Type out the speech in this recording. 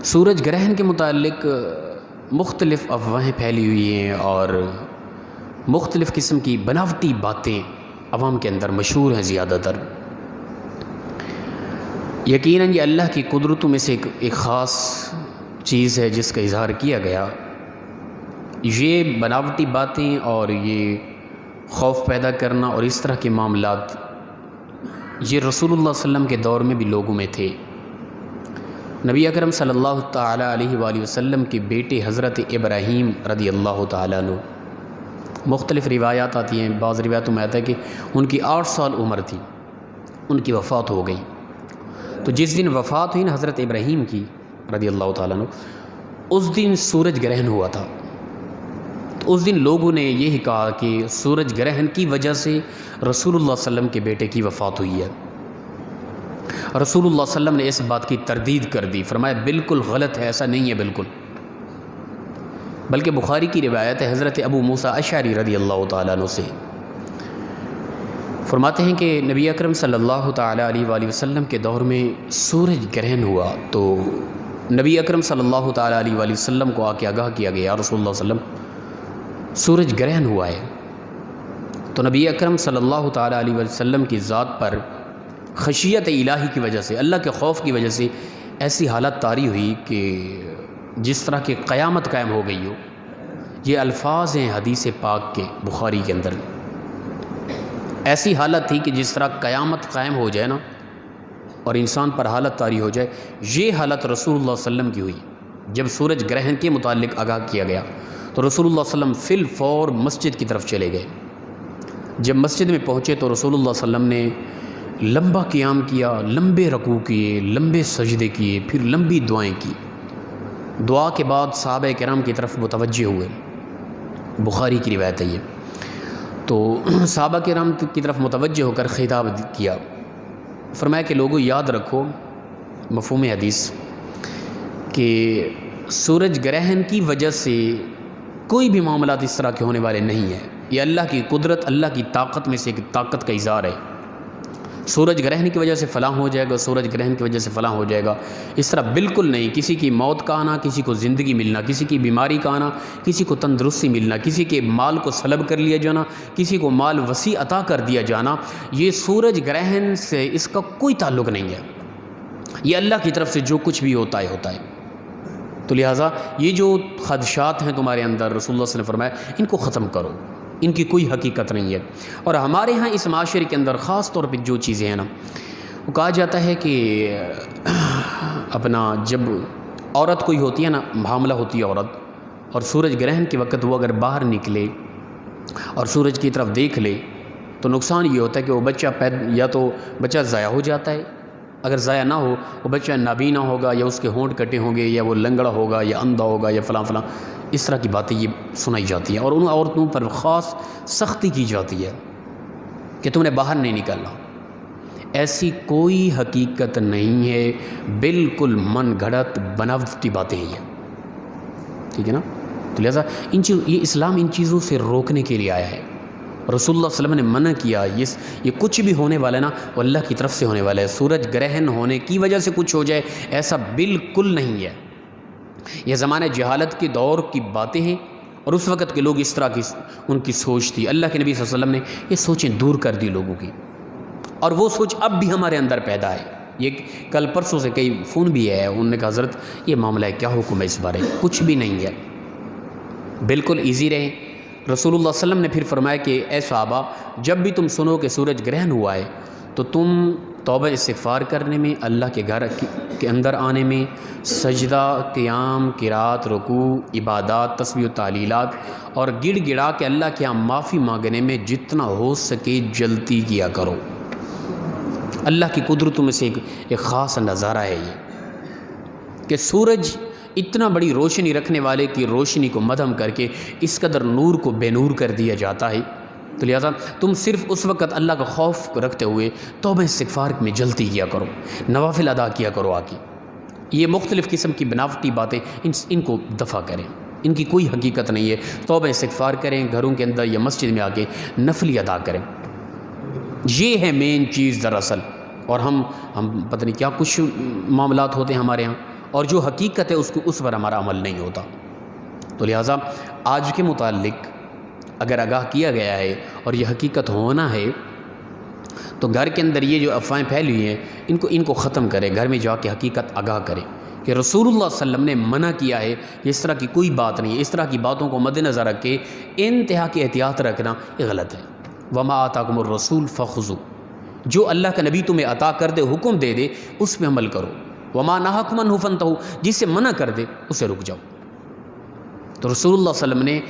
سورج گرہن کے متعلق مختلف افواہیں پھیلی ہوئی ہیں اور مختلف قسم کی بناوٹی باتیں عوام کے اندر مشہور ہیں زیادہ تر۔ یقیناً یہ اللہ کی قدرتوں میں سے ایک خاص چیز ہے جس کا اظہار کیا گیا۔ یہ بناوٹی باتیں اور یہ خوف پیدا کرنا اور اس طرح کے معاملات یہ رسول اللہ صلی اللہ علیہ وسلم کے دور میں بھی لوگوں میں تھے۔ نبی اکرم صلی اللہ تعالیٰ علیہ وآلہ وسلم کے بیٹے حضرت ابراہیم رضی اللہ تعالیٰ عنہ، مختلف روایات آتی ہیں، بعض روایتوں میں آتا ہے کہ ان کی 8 سال عمر تھی، ان کی وفات ہو گئی۔ تو جس دن وفات ہوئی نا حضرت ابراہیم کی رضی اللہ تعالیٰ عنہ، اس دن سورج گرہن ہوا تھا۔ تو اس دن لوگوں نے یہی کہا کہ سورج گرہن کی وجہ سے رسول اللہ صلی اللہ علیہ وسلم کے بیٹے کی وفات ہوئی ہے۔ رسول اللہ صلی اللہ علیہ وسلم نے اس بات کی تردید کر دی، فرمایا بالکل غلط ہے، ایسا نہیں ہے بالکل۔ بلکہ بخاری کی روایت ہے حضرت ابو موسیٰ اشعری رضی اللہ تعالیٰ عنہ سے، فرماتے ہیں کہ نبی اکرم صلی اللہ تعالیٰ علیہ وآلہ وسلم کے دور میں سورج گرہن ہوا تو نبی اکرم صلی اللہ تعالیٰ علیہ وآلہ وسلم کو آ کے آگاہ کیا گیا، رسول اللہ صلی اللہ علیہ وسلم سورج گرہن ہوا ہے۔ تو نبی اکرم صلی اللہ تعالیٰ علیہ وآلہ وسلم کی ذات پر خشیت الہی کی وجہ سے، اللہ کے خوف کی وجہ سے ایسی حالت طاری ہوئی کہ جس طرح کی قیامت قائم ہو گئی ہو۔ یہ الفاظ ہیں حدیث پاک کے بخاری کے اندر۔ ایسی حالت تھی کہ جس طرح قیامت قائم ہو جائے نا اور انسان پر حالت طاری ہو جائے، یہ حالت رسول اللہ صلی اللہ علیہ وسلم کی ہوئی۔ جب سورج گرہن کے متعلق آگاہ کیا گیا تو رسول اللہ صلی اللہ علیہ وسلم فی الفور مسجد کی طرف چلے گئے۔ جب مسجد میں پہنچے تو رسول اللہ صلی اللہ علیہ وسلم نے لمبا قیام کیا، لمبے رکوع کیے، لمبے سجدے کیے، پھر لمبی دعائیں کی۔ دعا کے بعد صحابہ کرام کی طرف متوجہ ہوئے، بخاری کی روایت ہے یہ۔ تو صحابہ کرام کی طرف متوجہ ہو کر خطاب کیا، فرمایا کہ لوگوں یاد رکھو مفہوم حدیث کہ سورج گرہن کی وجہ سے کوئی بھی معاملات اس طرح کے ہونے والے نہیں ہیں۔ یہ اللہ کی قدرت، اللہ کی طاقت میں سے ایک طاقت کا اظہار ہے۔ سورج گرہن کی وجہ سے فلاں ہو جائے گا، سورج گرہن کی وجہ سے فلاں ہو جائے گا، اس طرح بالکل نہیں۔ کسی کی موت کا آنا، کسی کو زندگی ملنا، کسی کی بیماری کا آنا، کسی کو تندرستی ملنا، کسی کے مال کو سلب کر لیا جانا، کسی کو مال وسیع عطا کر دیا جانا، یہ سورج گرہن سے اس کا کوئی تعلق نہیں ہے۔ یہ اللہ کی طرف سے جو کچھ بھی ہوتا ہے ہوتا ہے۔ تو لہٰذا یہ جو خدشات ہیں تمہارے اندر، رسول اللہ صلی اللہ علیہ وسلم نے فرمایا ان کو ختم کرو، ان کی کوئی حقیقت نہیں ہے۔ اور ہمارے ہاں اس معاشرے کے اندر خاص طور پہ جو چیزیں ہیں نا، وہ کہا جاتا ہے کہ اپنا جب عورت کوئی ہوتی ہے نا، حاملہ ہوتی ہے عورت، اور سورج گرہن کے وقت وہ اگر باہر نکلے اور سورج کی طرف دیکھ لے تو نقصان یہ ہوتا ہے کہ وہ بچہ یا تو بچہ ضائع ہو جاتا ہے، اگر ضائع نہ ہو وہ بچہ نابینا ہوگا، یا اس کے ہونٹ کٹے ہوں گے، یا وہ لنگڑا ہوگا، یا اندھا ہوگا، یا فلاں فلاں، اس طرح کی باتیں یہ سنائی جاتی ہیں۔ اور ان عورتوں پر خاص سختی کی جاتی ہے کہ تم نے باہر نہیں نکلنا۔ ایسی کوئی حقیقت نہیں ہے، بالکل من گھڑت بناوٹی باتیں ہیں، ٹھیک ہے نا۔ تو لہٰذا یہ اسلام ان چیزوں سے روکنے کے لیے آیا ہے۔ رسول اللہ صلی اللہ علیہ وسلم نے منع کیا، یہ کچھ بھی ہونے والا ہے نا وہ اللہ کی طرف سے ہونے والا ہے۔ سورج گرہن ہونے کی وجہ سے کچھ ہو جائے ایسا بالکل نہیں ہے۔ یہ زمانہ جہالت کے دور کی باتیں ہیں، اور اس وقت کے لوگ اس طرح کی ان کی سوچ تھی۔ اللہ کے نبی صلی اللہ علیہ وسلم نے یہ سوچیں دور کر دی لوگوں کی، اور وہ سوچ اب بھی ہمارے اندر پیدا ہے۔ یہ کل پرسوں سے کئی فون بھی ہے، انہوں نے کہا حضرت یہ معاملہ ہے، کیا حکم ہے اس بارے؟ کچھ بھی نہیں ہے، بالکل ایزی رہیں۔ رسول اللہ صلی اللہ علیہ وسلم نے پھر فرمایا کہ اے صحابہ، جب بھی تم سنو کہ سورج گرہن ہوا ہے تو تم توبہ استغفار کرنے میں، اللہ کے گھر کے اندر آنے میں، سجدہ، قیام، قرات، رکوع، عبادات، تسبیح و تعلیلات اور گڑ گڑا کے اللہ کے یہاں معافی مانگنے میں جتنا ہو سکے جلدی کیا کرو۔ اللہ کی قدرتوں میں سے ایک خاص نظارہ ہے یہ کہ سورج اتنا بڑی روشنی رکھنے والے کی روشنی کو مدھم کر کے اس قدر نور کو بے نور کر دیا جاتا ہے۔ تو لہذا تم صرف اس وقت اللہ کا خوف رکھتے ہوئے توبہ استغفار میں جلدی کیا کرو، نوافل ادا کیا کرو آگے۔ یہ مختلف قسم کی بناوٹی باتیں ان کو دفع کریں، ان کی کوئی حقیقت نہیں ہے۔ توبہ استغفار کریں، گھروں کے اندر یا مسجد میں آ کے نفلی ادا کریں، یہ ہے مین چیز دراصل۔ اور ہم پتہ نہیں کیا کچھ معاملات ہوتے ہیں ہمارے ہاں، اور جو حقیقت ہے اس پر ہمارا عمل نہیں ہوتا۔ تو لہٰذا آج کے متعلق اگر آگاہ کیا گیا ہے اور یہ حقیقت ہونا ہے تو گھر کے اندر یہ جو افواہیں پھیلی ہوئی ہیں ان کو ختم کرے، گھر میں جا کے حقیقت آگاہ کرے کہ رسول اللہ صلی اللہ علیہ وسلم نے منع کیا ہے، اس طرح کی کوئی بات نہیں ہے، اس طرح کی باتوں کو مد نظر رکھ کے انتہا کی احتیاط رکھنا یہ غلط ہے۔ وما آتاکم الرسول فخذوا، جو اللہ کا نبی تمہیں عطا کر دے، حکم دے دے، اس پہ عمل کرو۔ وما نہاکم عنہ فانتہوا، جس سے منع کر دے اسے رک جاؤ۔ تو رسول اللہ صلی اللہ علیہ وسلم نے